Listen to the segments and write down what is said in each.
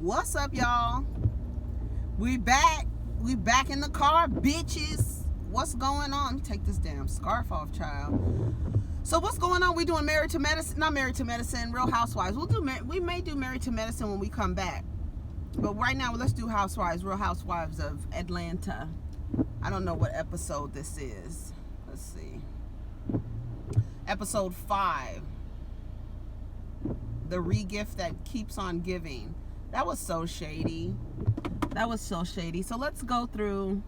What's up, y'all? We back in the car, bitches. What's going on? Let me take this damn scarf off, child. So what's going on? We doing Married to Medicine, not Married to Medicine, Real Housewives. We may do Married to Medicine when we come back, but right now let's do Housewives, Real Housewives of Atlanta. I don't know what episode this is. Let's see. Episode 5. The regift that keeps on giving. That was so shady. So let's go through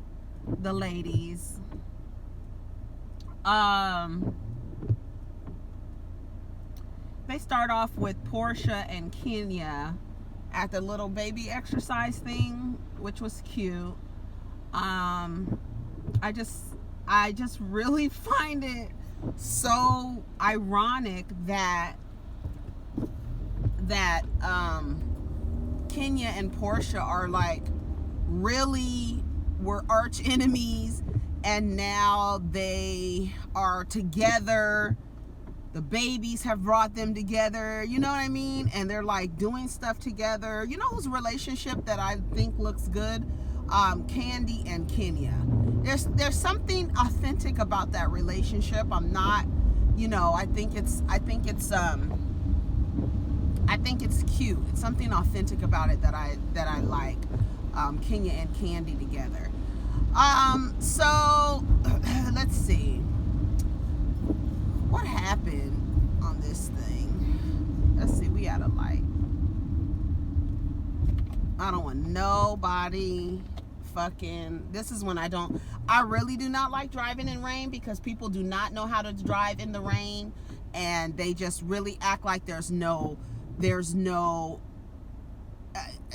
the ladies. They start off with Porsha and Kenya at the little baby exercise thing, which was cute. I just really find it so ironic that Kenya and Porsha are like really were arch enemies, and now they are together. The babies have brought them together, you know what I mean? And they're like doing stuff together. You know whose relationship that I think looks good? Kandi and Kenya. There's something authentic about that relationship. I'm not, I think it's cute. It's something authentic about it that I like. Kenya and Kandi together. So let's see. What happened on this thing? Let's see. We had a light. I don't want nobody fucking. This is when I really do not like driving in rain, because people do not know how to drive in the rain, and they just really act like there's no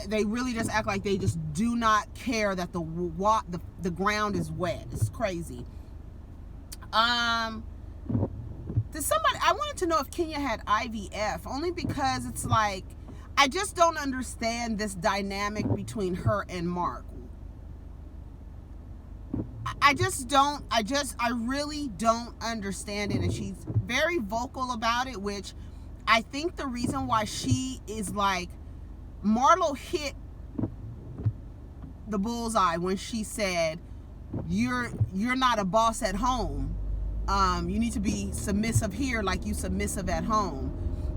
they really just act like they just do not care that the ground is wet. It's crazy. I wanted to know if Kenya had IVF, only because it's like, I just don't understand this dynamic between her and Mark. I really don't understand it, and she's very vocal about it, which I think the reason why she is like, Marlo hit the bullseye when she said, you're not a boss at home. You need to be submissive here like you submissive at home.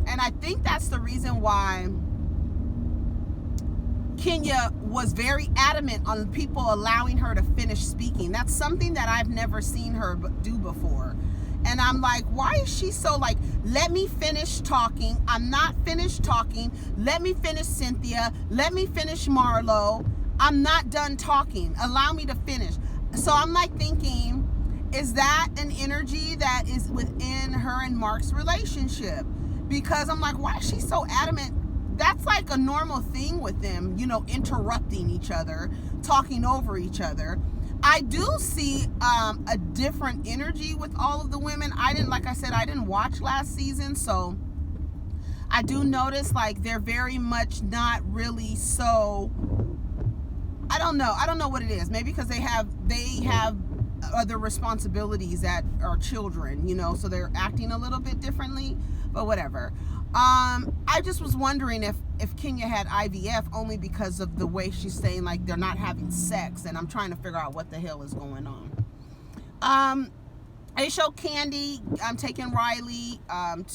And I think that's the reason why Kenya was very adamant on people allowing her to finish speaking. That's something that I've never seen her do before. And I'm like, why is she so like, let me finish talking. I'm not finished talking. Let me finish Cynthia. Let me finish Marlo. I'm not done talking. Allow me to finish. So I'm like thinking, is that an energy that is within her and Mark's relationship? Because I'm like, why is she so adamant? That's like a normal thing with them, interrupting each other, talking over each other. I do see a different energy with all of the women. Like I said, I didn't watch last season, so I do notice like they're very much not really so, I don't know what it is. Maybe because they have other responsibilities that are children, so they're acting a little bit differently, but whatever. I just was wondering if Kenya had IVF, only because of the way she's saying like they're not having sex, and I'm trying to figure out what the hell is going on. They show Kandi taking Riley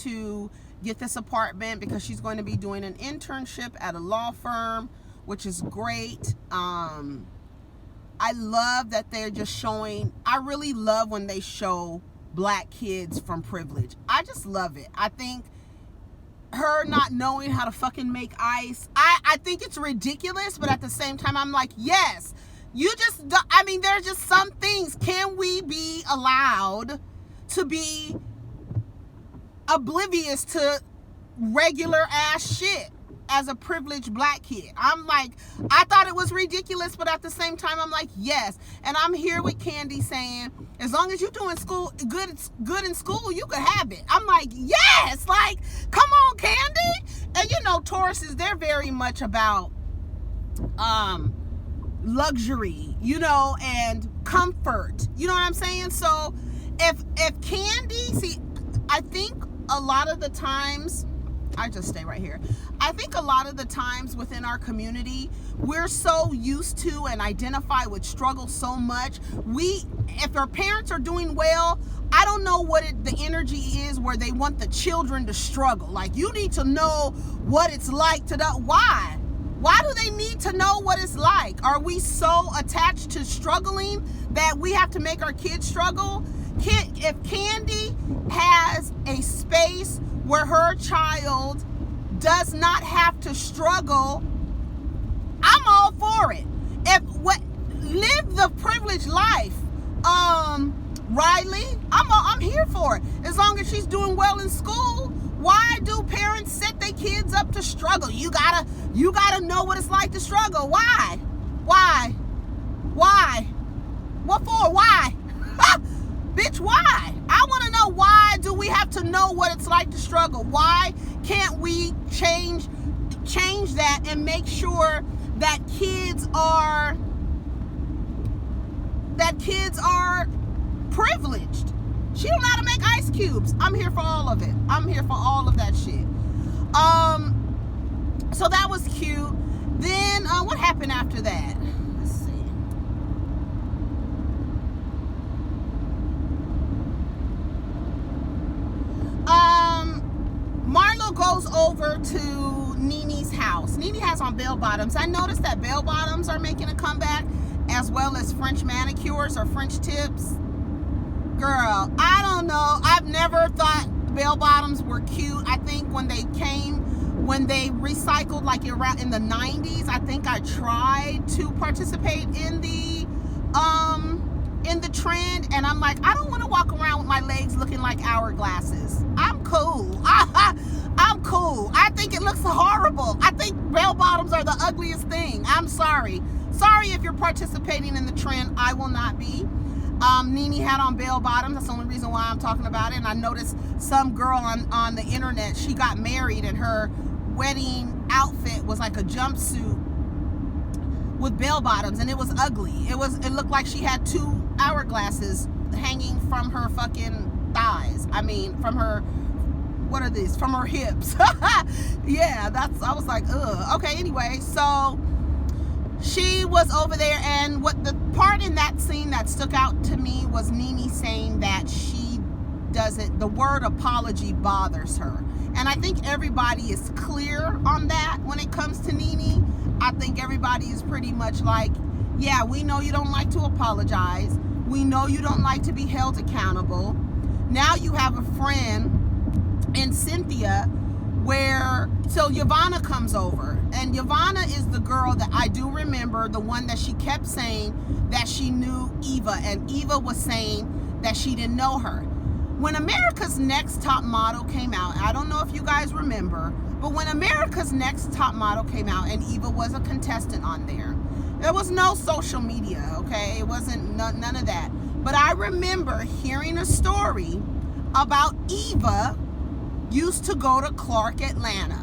to get this apartment because she's going to be doing an internship at a law firm, which is great. I love that they're just showing, I really love when they show black kids from privilege. I just love it. I think her not knowing how to fucking make ice, I think it's ridiculous, but at the same time, I'm like, yes, there's just some things. Can we be allowed to be oblivious to regular ass shit as a privileged black kid? I'm like, I thought it was ridiculous, but at the same time, I'm like, yes. And I'm here with Kandi saying, as long as you're doing school good in school, you could have it. I'm like, yes, like, come on, Kandi. And Tauruses, they're very much about luxury, and comfort. You know what I'm saying? So if Kandi, see, I think a lot of the times, might just stay right here. I think a lot of the times within our community, we're so used to and identify with struggle so much. If our parents are doing well, I don't know what the energy is where they want the children to struggle. Like, you need to know what it's like to know. Why? Why do they need to know what it's like? Are we so attached to struggling that we have to make our kids struggle? If Kandi has a space where her child does not have to struggle, I'm all for it. Live the privileged life. Riley, I'm here for it. As long as she's doing well in school. Why do parents set their kids up to struggle? You gotta know what it's like to struggle. Why? What for? Why? Bitch, why? I want to know, why do we have to know what it's like to struggle? Why can't we change that and make sure that kids are privileged? She don't know how to make ice cubes. I'm here for all of it. I'm here for all of that shit. So that was cute. Then what happened after that? Let's see. Marlo goes over to NeNe's house. NeNe has on bell bottoms. I noticed that bell bottoms are making a comeback, as well as French manicures or French tips. Girl, I don't know. I've never thought bell bottoms were cute. I think when they recycled, like around in the 90s, I think I tried to participate in the trend, and I'm like, I don't want to walk around with my legs looking like hourglasses. I'm cool. I'm cool. I think it looks horrible. I think bell bottoms are the ugliest thing. I'm sorry. Sorry if you're participating in the trend. I will not be. NeNe had on bell bottoms. That's the only reason why I'm talking about it. And I noticed some girl on the internet, she got married and her wedding outfit was like a jumpsuit with bell bottoms, and it was ugly. It looked like she had 2 hourglasses hanging from her fucking thighs. I mean, from her, what are these? From her hips. Yeah, I was like, ugh. Okay, anyway, so she was over there, and what the part in that scene that stuck out to me was NeNe saying that the word apology bothers her. And I think everybody is clear on that when it comes to NeNe. I think everybody is pretty much like, yeah, we know you don't like to apologize. We know you don't like to be held accountable. Now you have a friend in Cynthia so Jovana comes over, and Jovana is the girl that I do remember, the one that she kept saying that she knew Eva, and Eva was saying that she didn't know her. When America's Next Top Model came out, I don't know if you guys remember, but when America's Next Top Model came out and Eva was a contestant on there was no social media, okay? It wasn't none of that. But I remember hearing a story about Eva used to go to Clark, Atlanta,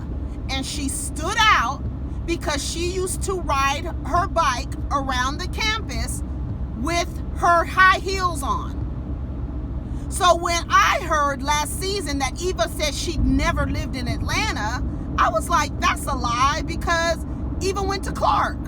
and she stood out because she used to ride her bike around the campus with her high heels on. So when I heard last season that Eva said she'd never lived in Atlanta, I was like, that's a lie, because Eva went to Clark.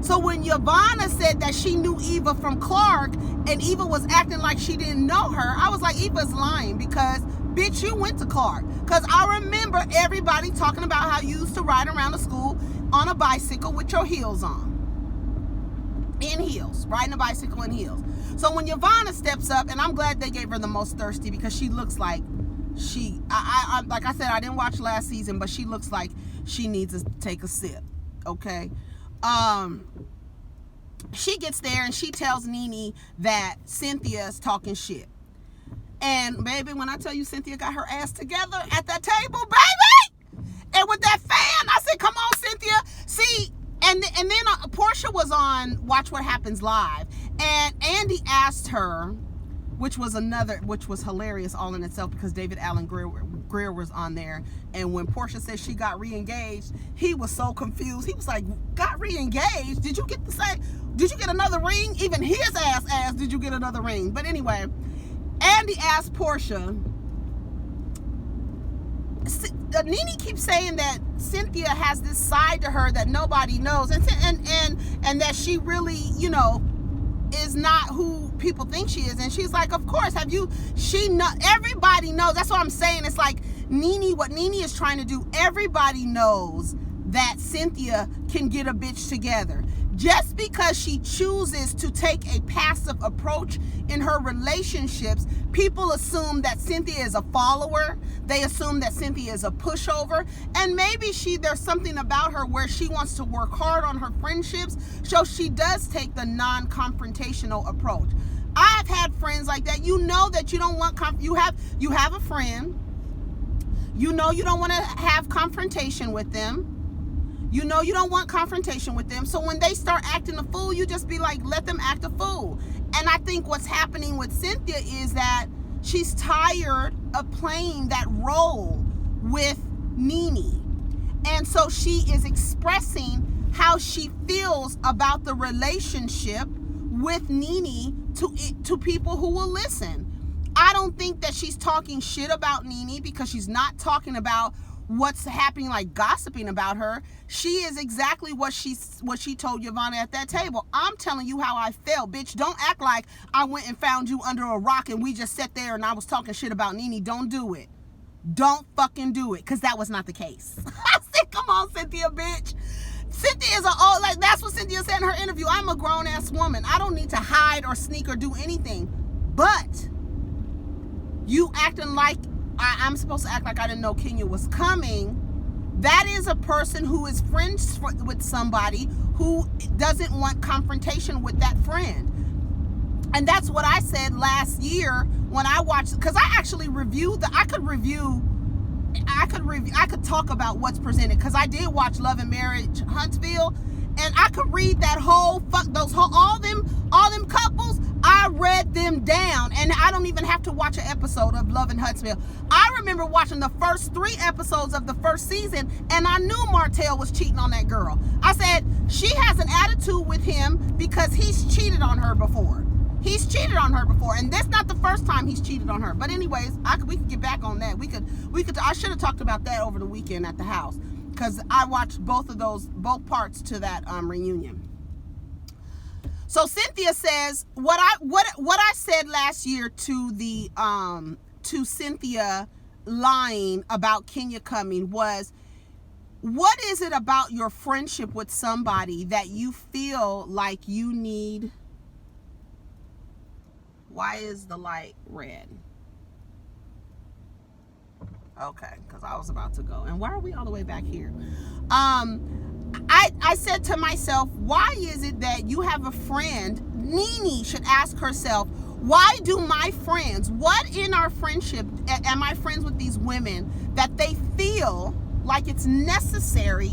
So when Jovana said that she knew Eva from Clark and Eva was acting like she didn't know her, I was like, Eva's lying, because bitch, you went to Clark. Because I remember everybody talking about how you used to ride around the school on a bicycle with your heels on. In heels. Riding a bicycle in heels. So when Jovana steps up, and I'm glad they gave her the most thirsty, because she looks like like I said, I didn't watch last season, but she looks like she needs to take a sip. Okay? She gets there and she tells NeNe that Cynthia's talking shit. And baby, when I tell you Cynthia got her ass together at that table, baby, and with that fan, I said, come on, Cynthia. See, and then Porsha was on Watch What Happens Live, and Andy asked her, which was hilarious all in itself, because David Allen Greer was on there, and when Porsha said she got re-engaged, he was so confused. He was like, got re-engaged? Did you get another ring? Even his ass asked, did you get another ring? But anyway, Andy asked Porsha, NeNe keeps saying that Cynthia has this side to her that nobody knows, and that she really, you know, is not who people think she is. And she's like, of course, everybody knows. That's what I'm saying. It's like what NeNe is trying to do, everybody knows that Cynthia can get a bitch together. Just because she chooses to take a passive approach in her relationships, people assume that Cynthia is a follower. They assume that Cynthia is a pushover. And maybe there's something about her where she wants to work hard on her friendships, so she does take the non-confrontational approach. I've had friends like that. You know that you don't want you have a friend. You know you don't want to have confrontation with them. You know you don't want confrontation with them. So when they start acting a fool, you just be like, let them act a fool. And I think what's happening with Cynthia is that she's tired of playing that role with NeNe. And so she is expressing how she feels about the relationship with NeNe to people who will listen. I don't think that she's talking shit about NeNe, because she's not talking about what's happening, like gossiping about her. She is exactly what she told Jovana at that table. I'm telling you how I felt, bitch. Don't act like I went and found you under a rock and we just sat there and I was talking shit about NeNe. Don't do it. Don't fucking do it, because that was not the case. I said, come on, Cynthia, bitch. Cynthia is that's what Cynthia said in her interview. I'm a grown-ass woman. I don't need to hide or sneak or do anything. But you acting like I'm supposed to act like I didn't know Kenya was coming. That is a person who is friends with somebody who doesn't want confrontation with that friend. And that's what I said last year when I watched, because I actually reviewed I could talk about what's presented, because I did watch Love and Marriage Huntsville, and I could read that all them couples. I read them down, and I don't even have to watch an episode of Love and Huntsville. I remember watching the first 3 episodes of the first season, and I knew Martell was cheating on that girl. I said, she has an attitude with him because he's cheated on her before. He's cheated on her before, and that's not the first time he's cheated on her. But anyways, we could get back on that. I should have talked about that over the weekend at the house, because I watched both parts to that reunion. So Cynthia says, what I said last year to Cynthia lying about Kenya coming was, what is it about your friendship with somebody that you feel like you need? Why is the light red? Okay, because I was about to go. And why are we all the way back here? I said to myself, why is it that you have a friend? NeNe should ask herself, why do my friends, what in our friendship am I friends with these women that they feel like it's necessary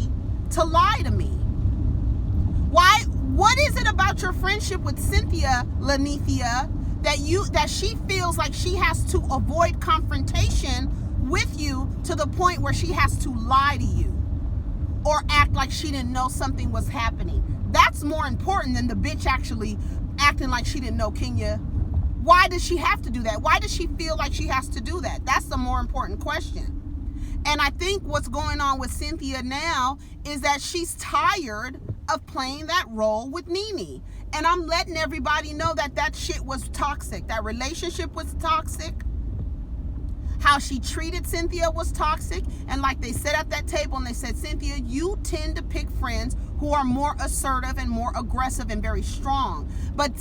to lie to me? What is it about your friendship with Cynthia Lanithia that she feels like she has to avoid confrontation with you to the point where she has to lie to you or act like she didn't know something was happening? That's more important than the bitch actually acting like she didn't know Kenya. Why does she have to do that? Why does she feel like she has to do that? That's the more important question. And I think what's going on with Cynthia now is that she's tired of playing that role with NeNe. And I'm letting everybody know that shit was toxic. That relationship was toxic. How she treated Cynthia was toxic. And like they said at that table, and they said, Cynthia, you tend to pick friends who are more assertive and more aggressive and very strong. But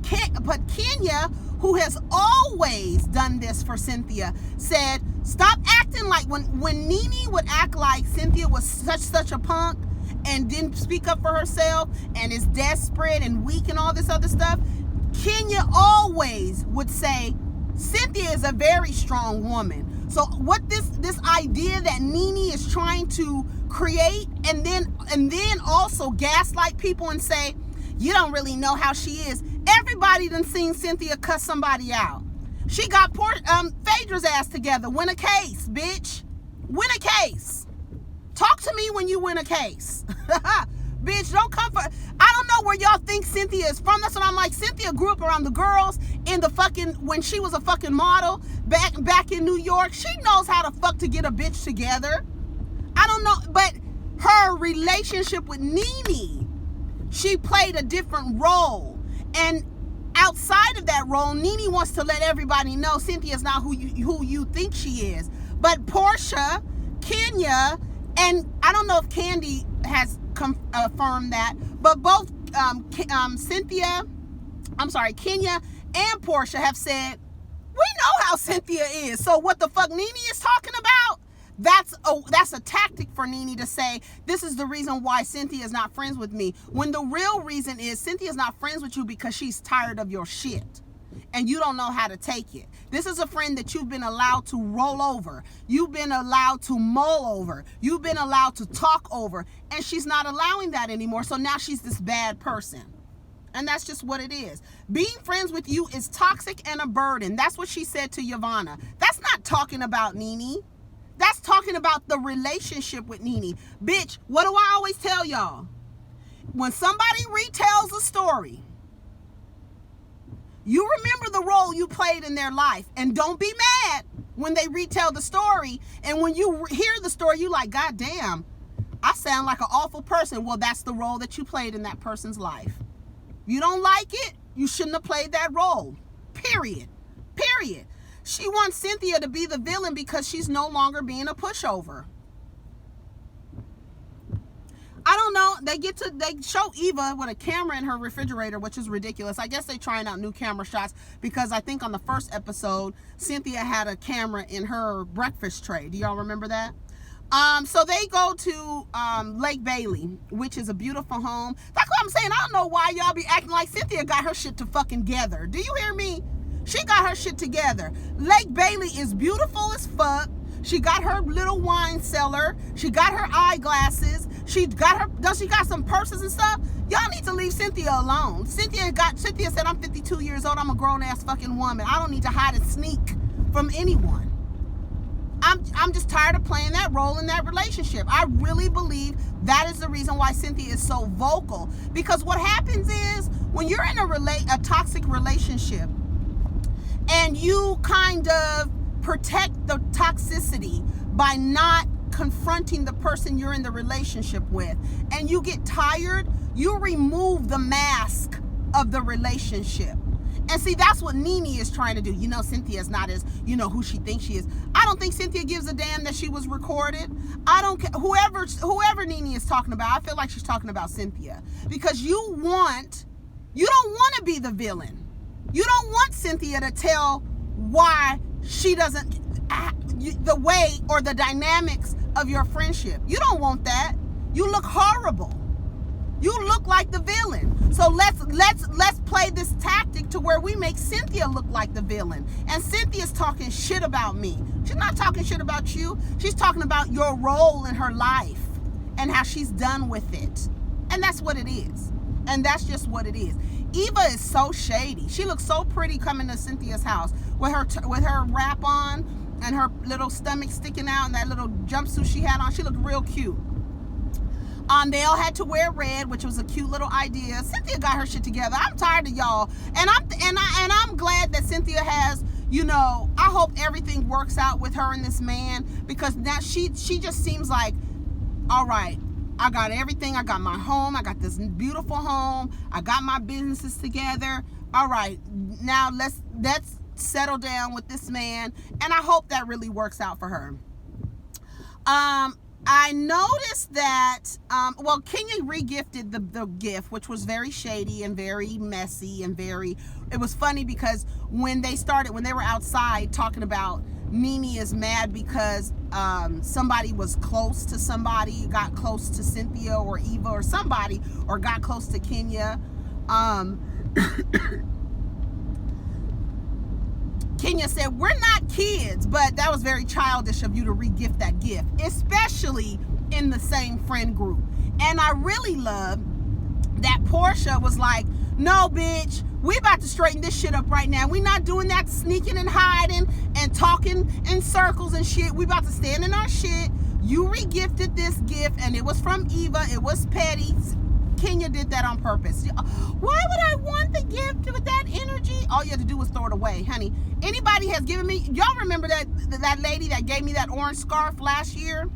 Kenya, who has always done this for Cynthia, said, stop acting like, when NeNe would act like Cynthia was such a punk and didn't speak up for herself and is desperate and weak and all this other stuff, Kenya always would say, Cynthia is a very strong woman. So what this idea that NeNe is trying to create and then also gaslight people and say, you don't really know how she is. Everybody done seen Cynthia cuss somebody out. She got Phaedra's ass together. Win a case, bitch. Win a case. Talk to me when you win a case. Bitch, don't come for... I don't know where y'all think Cynthia is from. That's what I'm like. Cynthia grew up around the girls in the fucking, when she was a fucking model back in New York. She knows how to fuck to get a bitch together. I don't know, but her relationship with NeNe, she played a different role. And outside of that role, NeNe wants to let everybody know Cynthia's not who you think she is. But Porsha, Kenya, and I don't know if Kandi has affirmed that, but both Kenya and Porsha have said, we know how Cynthia is. So what the fuck NeNe is talking about, that's a tactic for NeNe to say, this is the reason why Cynthia is not friends with me. When the real reason is Cynthia's not friends with you because she's tired of your shit. And you don't know how to take it. This is a friend that you've been allowed to roll over. You've been allowed to mull over. You've been allowed to talk over. And she's not allowing that anymore. So now she's this bad person. And that's just what it is. Being friends with you is toxic and a burden. That's what she said to Jovana. That's not talking about NeNe. That's talking about the relationship with NeNe. Bitch, what do I always tell y'all? When somebody retells a story, you remember the role you played in their life. And don't be mad when they retell the story. And when you hear the story, you like, God damn, I sound like an awful person. Well, that's the role that you played in that person's life. You don't like it, you shouldn't have played that role. Period. Period. She wants Cynthia to be the villain because she's no longer being a pushover. I don't know. They show Eva with a camera in her refrigerator, which is ridiculous. I guess they're trying out new camera shots because I think on the first episode, Cynthia had a camera in her breakfast tray. Do y'all remember that? So they go to Lake Bailey, which is a beautiful home. That's what I'm saying. I don't know why y'all be acting like Cynthia got her shit to fucking together. Do you hear me? She got her shit together. Lake Bailey is beautiful as fuck. She got her little wine cellar. She got her eyeglasses. She got some purses and stuff? Y'all need to leave Cynthia alone. Cynthia said, I'm 52 years old. I'm a grown ass fucking woman. I don't need to hide and sneak from anyone. I'm just tired of playing that role in that relationship. I really believe that is the reason why Cynthia is so vocal. Because what happens is when you're in a toxic relationship and you kind of protect the toxicity by not confronting the person you're in the relationship with, and you get tired, you remove the mask of the relationship. And see, that's what NeNe is trying to do. You know, Cynthia's not as, who she thinks she is. I don't think Cynthia gives a damn that she was recorded. I don't care. Whoever NeNe is talking about, I feel like she's talking about Cynthia. Because you don't want to be the villain. You don't want Cynthia to tell why she doesn't, the way or the dynamics of your friendship. You don't want that. You look horrible. You look like the villain. So let's play this tactic to where we make Cynthia look like the villain. And Cynthia's talking shit about me. She's not talking shit about you. She's talking about your role in her life and how she's done with it. And that's what it is. And that's just what it is. Eva is so shady. She looks so pretty coming to Cynthia's house with her wrap on and her little stomach sticking out and that little jumpsuit she had on. She looked real cute. They all had to wear red, which was a cute little idea. Cynthia got her shit together. I'm tired of y'all, and I'm glad that Cynthia has. I hope everything works out with her and this man, because now she just seems like, all right, I got everything. I got my home. I got this beautiful home. I got my businesses together. All right, now let's settle down with this man, and I hope that really works out for her. I noticed that, Kenya regifted the gift, which was very shady and very messy and it was funny because when they were outside talking about NeNe is mad because somebody was close to somebody, got close to Cynthia or Eva or somebody, or got close to Kenya. Kenya said, we're not kids, but that was very childish of you to regift that gift, especially in the same friend group. And I really love that Porsha was like, no, bitch, we about to straighten this shit up right now. We not doing that sneaking and hiding and talking in circles and shit. We about to stand in our shit. You regifted this gift, and it was from Eva. It was petty. Kenya did that on purpose. Why would I want the gift with that energy? All you have to do is throw it away, honey. Anybody has given me, y'all remember that lady that gave me that orange scarf last year?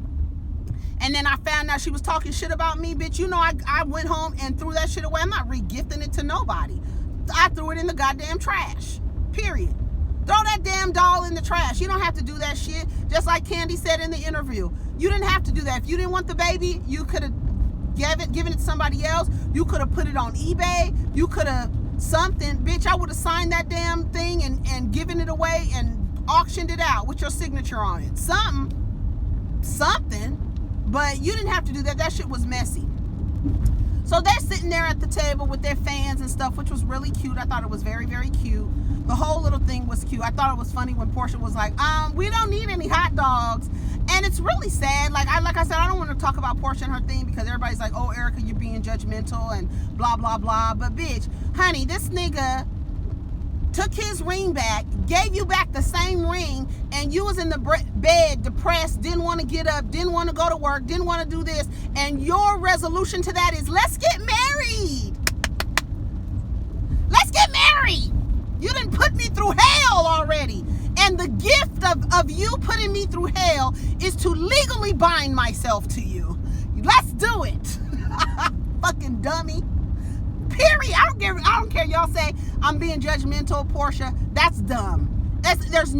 And then I found out she was talking shit about me, bitch. You know, I went home and threw that shit away. I'm not re-gifting it to nobody. I threw it in the goddamn trash. Period. Throw that damn doll in the trash. You don't have to do that shit. Just like Kandi said in the interview. You didn't have to do that. If you didn't want the baby, you could have given it to somebody else. You could have put it on eBay. You could have something. Bitch, I would have signed that damn thing and given it away and auctioned it out with your signature on it. Something. But you didn't have to do that. That shit was messy. So they're sitting there at the table with their fans and stuff, which was really cute. I thought it was very, very cute. The whole little thing was cute. I thought it was funny when Porsha was like, we don't need any hot dogs. And it's really sad. Like I said, I don't want to talk about Porsha and her thing because everybody's like, oh, Erica, you're being judgmental and blah, blah, blah. But bitch, honey, this nigga took his ring back, gave you back the same ring, and you was in the bed depressed, didn't want to get up, didn't want to go to work, didn't want to do this, and your resolution to that is, let's get married. Let's get married. You done put me through hell already. And the gift of you putting me through hell is to legally bind myself to you. Let's do it. Fucking dummy. Period. I don't care. Y'all say I'm being judgmental, Porsha. That's dumb. There's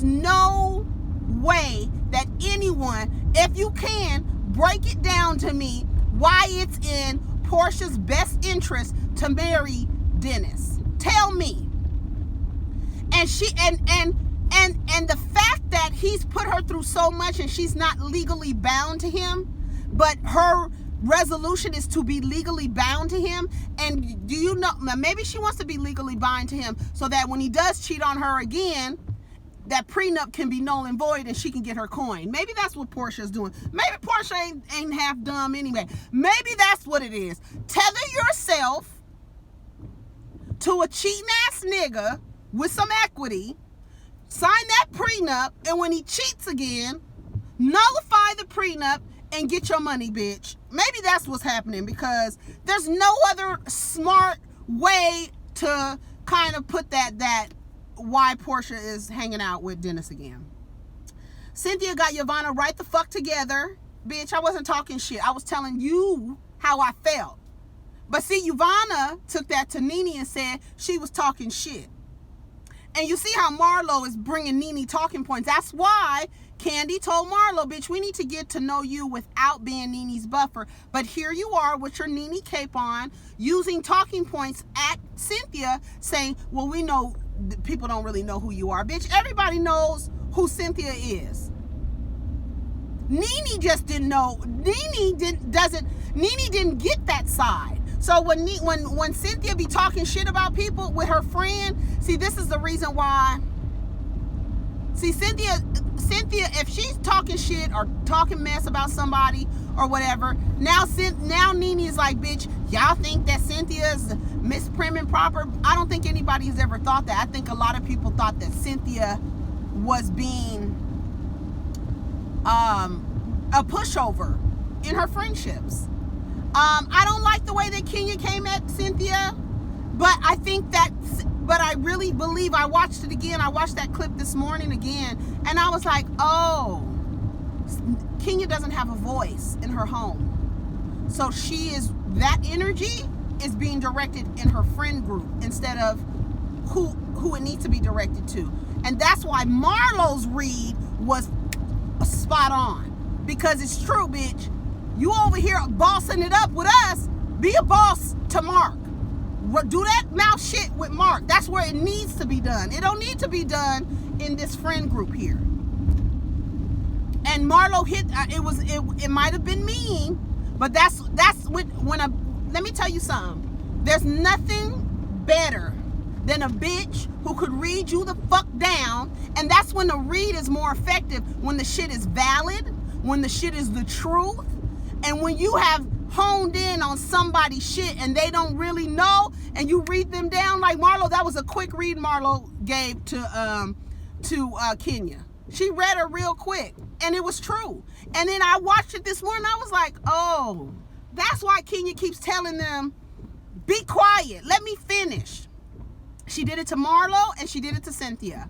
no way that anyone, if you can, break it down to me why it's in Porsha's best interest to marry Dennis. Tell me. And the fact that he's put her through so much and she's not legally bound to him, but her resolution is to be legally bound to him. And do you know, maybe she wants to be legally bound to him so that when he does cheat on her again, that prenup can be null and void and she can get her coin. Maybe that's what Porsha's doing. Maybe Porsha ain't half dumb anyway. Maybe that's what it is. Tether yourself to a cheating ass nigga with some equity, sign that prenup, and when he cheats again, nullify the prenup and get your money, bitch. Maybe that's what's happening because there's no other smart way to kind of put that why Porsha is hanging out with Dennis again. Cynthia got Jovana right the fuck together. Bitch, I wasn't talking shit. I was telling you how I felt. But see, Jovana took that to NeNe and said she was talking shit. And you see how Marlo is bringing NeNe talking points. That's why Kandi told Marlo, bitch, we need to get to know you without being NeNe's buffer. But here you are with your NeNe cape on, using talking points at Cynthia, saying, well, we know people don't really know who you are. Bitch, everybody knows who Cynthia is. NeNe just didn't know. NeNe didn't get that side. So when Cynthia be talking shit about people with her friend, see, this is the reason why. See, Cynthia, if she's talking shit or talking mess about somebody or whatever, now NeNe is like, bitch, y'all think that Cynthia's Miss Prim and Proper? I don't think anybody has ever thought that. I think a lot of people thought that Cynthia was being a pushover in her friendships. I don't like the way that Kenya came at Cynthia, but I think that, but I really believe, I watched it again. I watched that clip this morning again, and I was like, oh, Kenya doesn't have a voice in her home. So that energy is being directed in her friend group instead of who it needs to be directed to. And that's why Marlo's read was spot on, because it's true, bitch. You over here bossing it up with us, be a boss to Mark. Do that mouth shit with Mark. That's where it needs to be done. It don't need to be done in this friend group here. And Marlo hit, it might have been mean, but that's let me tell you something. There's nothing better than a bitch who could read you the fuck down, and that's when the read is more effective, when the shit is valid, when the shit is the truth. And when you have honed in on somebody's shit and they don't really know, and you read them down like Marlo, that was a quick read Marlo gave to Kenya. She read her real quick, and it was true. And then I watched it this morning. I was like, oh, That's why Kenya keeps telling them, be quiet, let me finish. She did it to Marlo and she did it to Cynthia.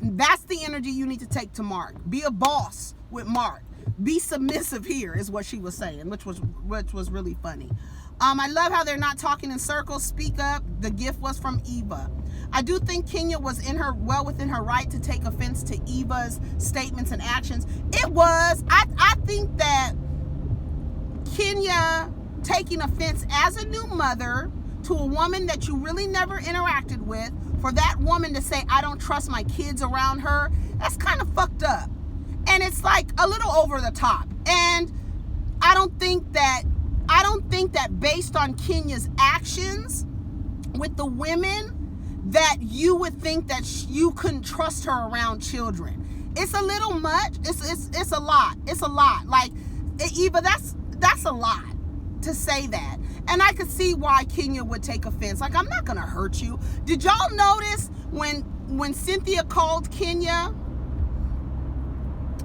And that's the energy you need to take to Mark. Be a boss with Mark. Be submissive here is what she was saying, which was really funny. I love how they're not talking in circles. Speak up. The gift was from Eva. I do think Kenya was well within her right to take offense to Eva's statements and actions. It was. I think that Kenya taking offense as a new mother to a woman that you really never interacted with, for that woman to say, I don't trust my kids around her, that's kind of fucked up. And it's like a little over the top. And I don't think that based on Kenya's actions with the women, that you would think that you couldn't trust her around children. It's a little much. It's a lot. It's a lot. Like, Eva, that's a lot to say that. And I could see why Kenya would take offense. Like, I'm not gonna hurt you. Did y'all notice when Cynthia called Kenya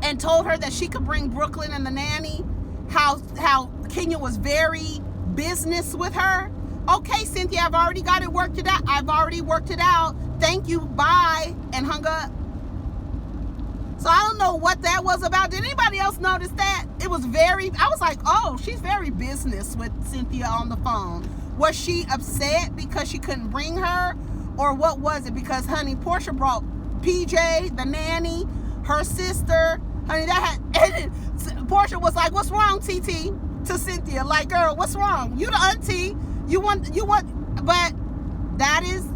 and told her that she could bring Brooklyn and the nanny, how Kenya was very business with her? Okay, Cynthia, I've already got it worked it out. I've already worked it out. Thank you, bye, and hung up. So I don't know what that was about. Did anybody else notice that? I was like, oh, she's very business with Cynthia on the phone. Was she upset because she couldn't bring her? Or what was it? Because, honey, Porsha brought PJ, the nanny, her sister. Honey, Porsha was like, what's wrong, TT? To Cynthia, like, girl, what's wrong? You the auntie. You want, but that is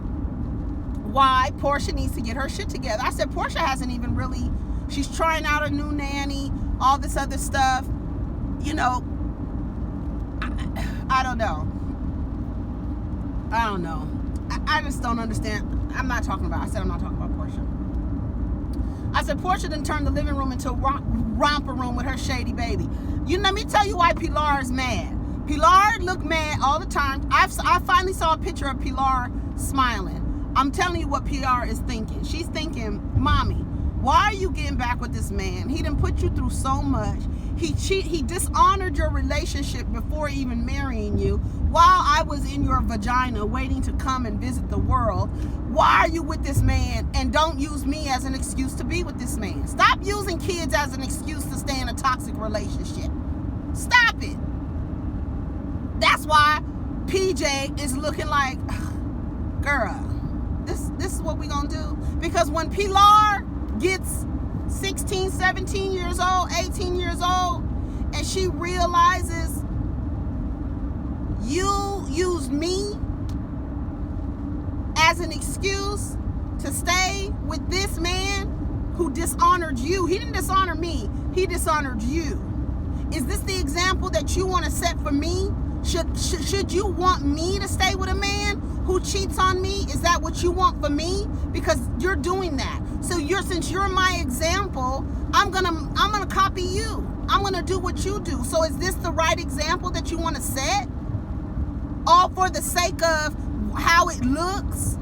why Porsha needs to get her shit together. I said, Porsha hasn't even really, she's trying out a new nanny, all this other stuff. You know, I don't know. I just don't understand. I'm not talking about Porsha. I said, Porsha done turned the living room into a romper room with her shady baby. Let me tell you why Pilar is mad. Pilar looked mad all the time. I finally saw a picture of Pilar smiling. I'm telling you what Pilar is thinking. She's thinking, Mommy, why are you getting back with this man? He done put you through so much. He dishonored your relationship before even marrying you while I was in your vagina waiting to come and visit the world. Why are you with this man? And don't use me as an excuse to be with this man. Stop using kids as an excuse to stay in a toxic relationship. Stop it. That's why PJ is looking like, girl, this is what we gonna do. Because when Pilar gets 16, 17 years old, 18 years old, and she realizes you used me as an excuse to stay with this man who dishonored you. He didn't dishonor me, he dishonored you. Is this the example that you want to set for me? Should you want me to stay with a man who cheats on me? Is that what you want for me? Because you're doing that. So since you're my example, I'm gonna copy you. I'm gonna do what you do. So is this the right example that you want to set? All for the sake of how it looks?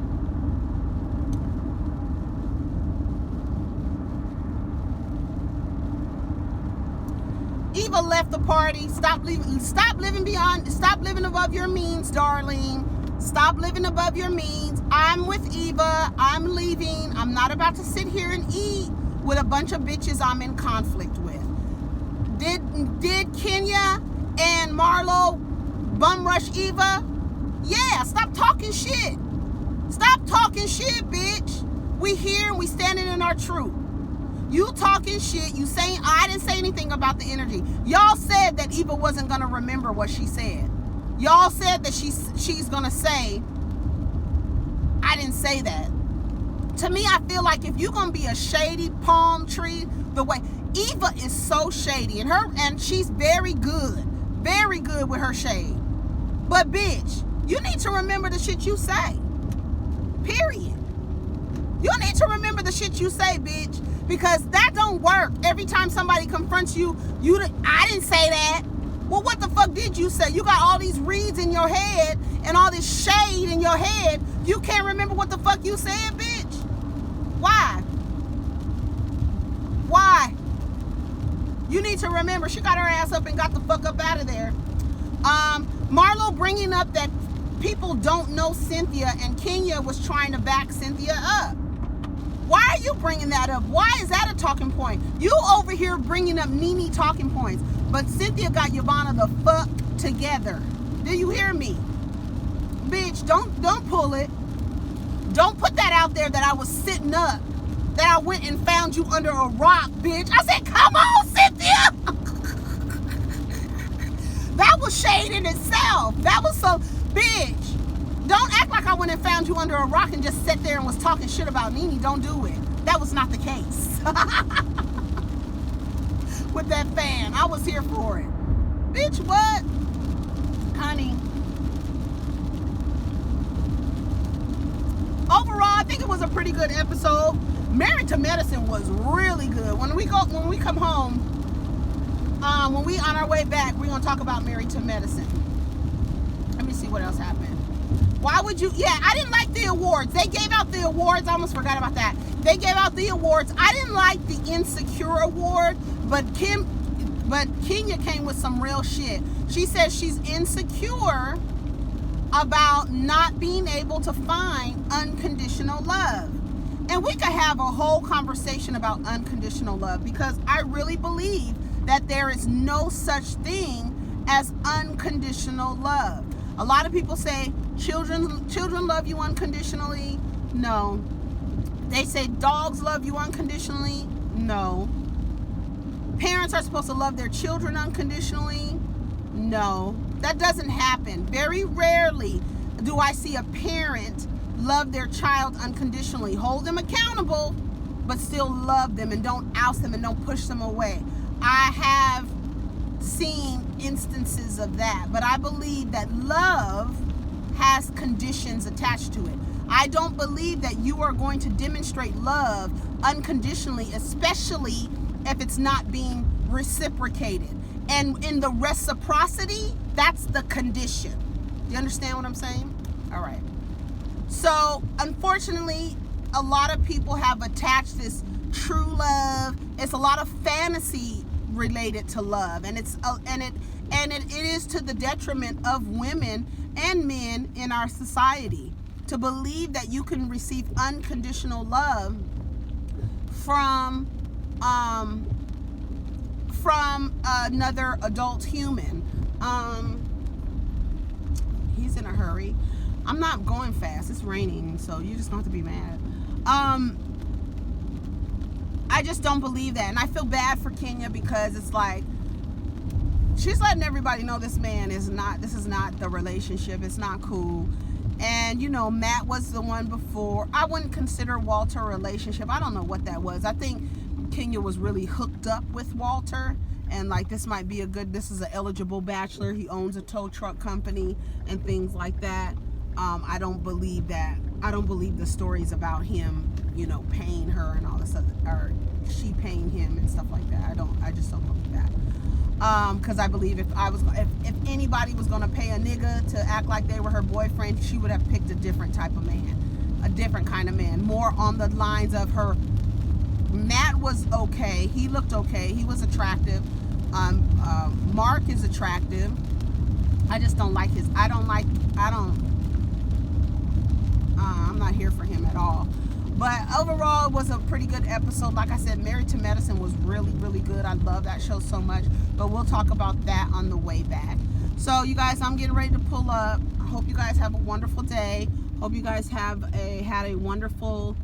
Eva left the party. Stop living above your means, darling. Stop living above your means. I'm with Eva. I'm leaving. I'm not about to sit here and eat with a bunch of bitches I'm in conflict with. Did Kenya and Marlo bum rush Eva? Yeah, stop talking shit. Stop talking shit, bitch. We here and we standing in our truth. You talking shit, you saying, I didn't say anything about the energy. Y'all said that Eva wasn't gonna remember what she said. Y'all said that she's gonna say, I didn't say that. To me, I feel like if you're gonna be a shady palm tree, the way Eva is so shady, and she's very good with her shade. But bitch, you need to remember the shit you say. Period. You need to remember the shit you say, bitch. Because that don't work. Every time somebody confronts you, I didn't say that. Well, what the fuck did you say? You got all these reeds in your head and all this shade in your head. You can't remember what the fuck you said, bitch? Why? Why? You need to remember she got her ass up and got the fuck up out of there. Marlo bringing up that people don't know Cynthia and Kenya was trying to back Cynthia up. Why are you bringing that up? Why is that a talking point? You over here bringing up NeNe talking points, but Cynthia got Jovana the fuck together. Do you hear me? Bitch, don't pull it. Don't put that out there that I was sitting up, that I went and found you under a rock, bitch. I said, come on, Cynthia. That was shade in itself. That was so, bitch. Don't act like I went and found you under a rock and just sat there and was talking shit about NeNe. Don't do it. That was not the case. With that fan, I was here for it. Bitch, what? Honey. Overall, I think it was a pretty good episode. Married to Medicine was really good. When we come home, when we on our way back, we're gonna talk about Married to Medicine. Let me see what else happened. Why would you? Yeah, I didn't like the awards. They gave out the awards. I almost forgot about that. They gave out the awards. I didn't like the Insecure award, but Kenya came with some real shit. She said she's insecure about not being able to find unconditional love. And we could have a whole conversation about unconditional love, because I really believe that there is no such thing as unconditional love. A lot of people say children love you unconditionally. No. They say dogs love you unconditionally. No. Parents are supposed to love their children unconditionally. No. That doesn't happen. Very rarely do I see a parent love their child unconditionally. Hold them accountable, but still love them and don't oust them and don't push them away. I have seen instances of that, but I believe that love has conditions attached to it. I don't believe that you are going to demonstrate love unconditionally, especially if it's not being reciprocated. And in the reciprocity, that's the condition. You understand what I'm saying? All right. So, unfortunately, a lot of people have attached this true love. It's a lot of fantasy related to love, and it is to the detriment of women and men in our society to believe that you can receive unconditional love from another adult human. He's in a hurry. I'm not going fast. It's raining, so you just don't have to be mad. I just don't believe that. And I feel bad for Kenya, because it's like she's letting everybody know this is not the relationship. It's not cool. And, you know, Matt was the one before. I wouldn't consider Walter a relationship. I don't know what that was. I think Kenya was really hooked up with Walter. And, like, this is an eligible bachelor. He owns a tow truck company and things like that. I don't believe that. I don't believe the stories about him, you know, paying her and all this other, or she paying him and stuff like that. I just don't believe that. Because I believe if anybody was gonna pay a nigga to act like they were her boyfriend, she would have picked a different type of man, a different kind of man, more on the lines of her. Matt was okay. He looked okay. He was attractive. Mark is attractive. I just don't like his. I'm not here for him at all. But overall, it was a pretty good episode. Like I said, Married to Medicine was really, really good. I love that show so much. But we'll talk about that on the way back. So, you guys, I'm getting ready to pull up. I hope you guys have a wonderful day. Hope you guys had a wonderful,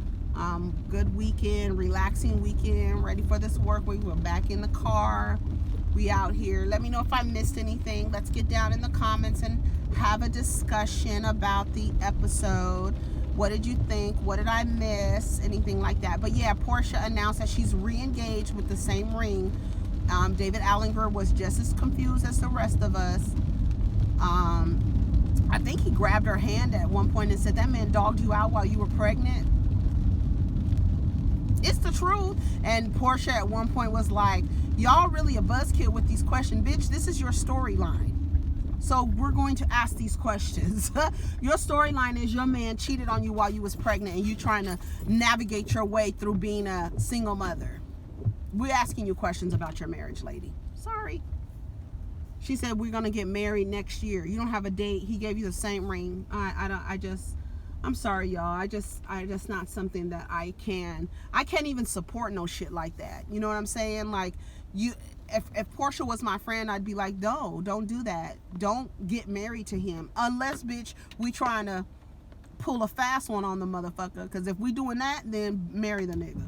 good weekend, relaxing weekend, ready for this work week. We're back in the car. We out here. Let me know if I missed anything. Let's get down in the comments and have a discussion about the episode. What did you think? What did I miss? Anything like that. But yeah, Porsha announced that she's re-engaged with the same ring. David Allinger was just as confused as the rest of us. I think he grabbed her hand at one point and said, that man dogged you out while you were pregnant. It's the truth. And Porsha at one point was like, y'all really a buzzkill with these questions. Bitch, this is your storyline. So we're going to ask these questions. Your storyline is your man cheated on you while you was pregnant and you trying to navigate your way through being a single mother. We're asking you questions about your marriage, lady. Sorry. She said, we're going to get married next year. You don't have a date. He gave you the same ring. I'm sorry, y'all. I just not something that I can't even support no shit like that. You know what I'm saying? Like, if Porsha was my friend, I'd be like, no, don't do that. Don't get married to him. Unless, bitch, we trying to pull a fast one on the motherfucker. Because if we doing that, then marry the nigga.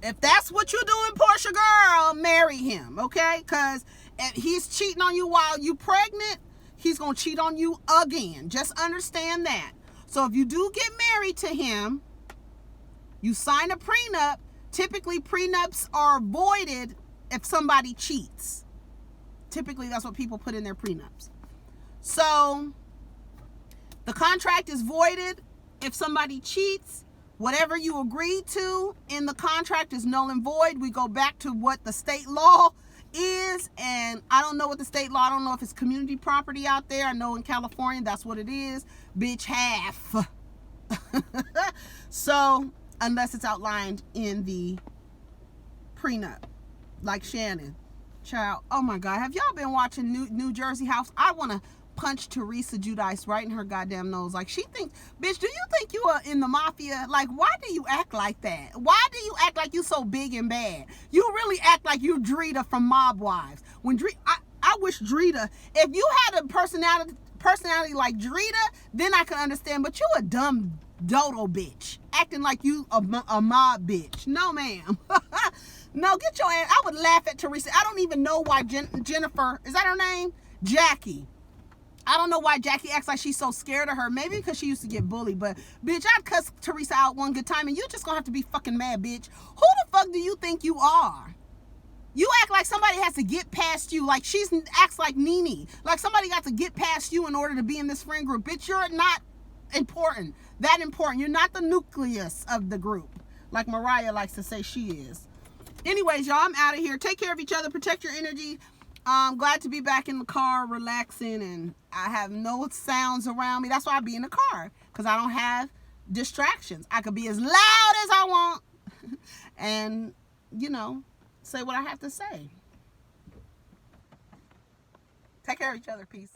If that's what you're doing, Porsha girl, marry him, okay? Because if he's cheating on you while you pregnant, he's going to cheat on you again. Just understand that. So if you do get married to him, you sign a prenup. Typically, prenups are voided if somebody cheats. Typically, that's what people put in their prenups. So the contract is voided if somebody cheats. Whatever you agreed to in the contract is null and void. We go back to what the state law is, and I don't know what the state law, I don't know if it's community property out there. I know in California that's what it is. Bitch, half. So, unless it's outlined in the prenup, like Shannon. Child, oh my God, have y'all been watching New Jersey House? I want to punch Teresa Giudice right in her goddamn nose. Like, she thinks, bitch, do you think you are in the mafia? Like, why do you act like that? Why do you act like you so big and bad? You really act like you Drita from Mob Wives. When I wish Drita, if you had a personality like Drita, then I could understand, but you a dumb dodo bitch, acting like you a mob bitch. No, ma'am. No, get your ass. I would laugh at Teresa. I don't even know why Jennifer, is that her name? Jackie. I don't know why Jackie acts like she's so scared of her. Maybe because she used to get bullied. But, bitch, I'd cuss Teresa out one good time, and you just gonna have to be fucking mad, bitch. Who the fuck do you think you are? You act like somebody has to get past you. Like, she acts like NeNe. Like, somebody got to get past you in order to be in this friend group. Bitch, you're not important. That important. You're not the nucleus of the group. Like Mariah likes to say she is. Anyways, y'all, I'm out of here. Take care of each other. Protect your energy. I'm glad to be back in the car relaxing, and I have no sounds around me. That's why I be in the car, because I don't have distractions. I could be as loud as I want and, you know, say what I have to say. Take care of each other. Peace.